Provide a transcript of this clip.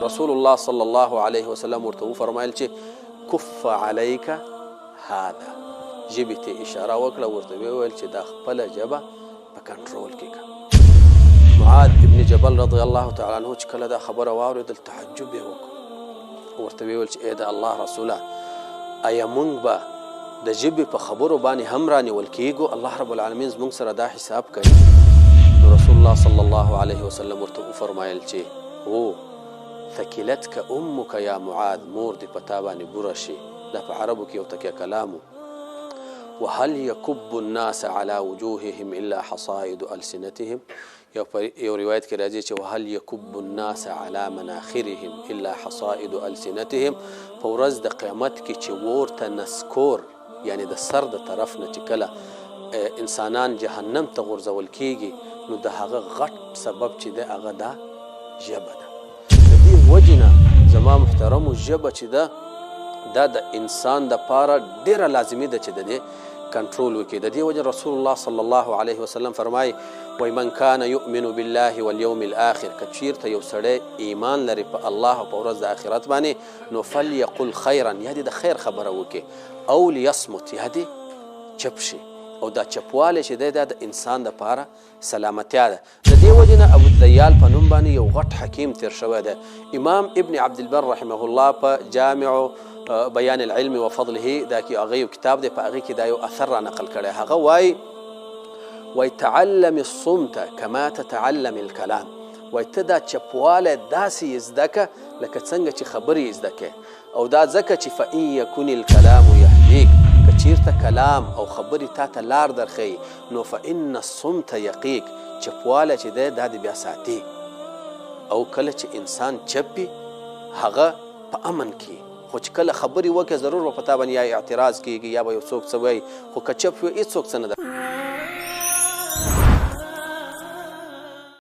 رسول الله صلی الله علیه وسلم ورته وفرمایل چې کف علیک هذا، ژبې ته اشاره وکړه، ورته وویل چې دا خپله ژبه په کنټرول کې کړه. معاذ ابن جبل رضی الله تعالی عنه چې کله دا خبره واورېدل تعجب یې وکړ، ورته ویل چې ای د الله رسوله، آیا موږ به د ژبې په خبرو باندې هم رانیول کیږو؟ الله رب العالمین زموږ سره دا حساب کوي. نو رسول الله صلی الله علیه وسلم ورته وفرمایل چې هو ثکلتک امک یا معاذ، مور دې په تا باندې بوره شي. دا په عربو کې یو تکیه کلام و. وهل یکب الناس علی وجوههم الا حصائد السنتهم، یو روایت کې راځي چې وهل یکب الناس علی مناخرهم الا حصائد السنتهم. په ورځ د قیامت کې چې ورته نسکور، یعنی د سر د طرف نه چې کله انسانان جهنم ته غورځول کیږي، نو د هغه غټ سبب چې دی هغه دا ژبه ده. د دې وجې نه زما محترمو ژبه چې ده دا د انسان دپاره ډېره لازمي ده چې د دې کنټرول وکړي. د دې وجه رسول الله صلی الله علیه وسلم فرمایي وای من کان یؤمن بالله والیوم الاخر، که چیرته یو سړی ایمان لري په الله او په ورځ د آخرت باندې، نو فلیقل خیرا، یا دې د خیر خبره وکړي، او لیصمت، یا دې چپ شي. او دا چپوالی چې دی دا د انسان دپاره سلامتیا ده. د دې وجې نه ابودیال په نوم باندې یو غټ حکیم تیر شوی دی. امام ابن عبدالبر رحمه الله په جامع بیان العلم و فضله دا کې هغه یو کتاب دی، په هغې کې دا یو اثر را نقل کړی. هغه وایي تعلم الصمت کما تتعلم الکلام، وایي ته دا چپوالی داسې یې زده که لکه څنګه چې خبرې یې زده کوې. او دا ځکه چې فإن یکن الکلام یهدیک، که چیرته کلام او خبرې تا ته لار درښیي، نو فإن الصمت یقیک، چپوالی چې دی دا دې بیا ساتي. او کله چې انسان چپ وي هغه په امن کې، خو چې کله خبرې وکړې ضرور به په تا باندې یا اعتراض کېږي یا به یو څوک څه وایي، خو که چپ وي هېڅوک څه نه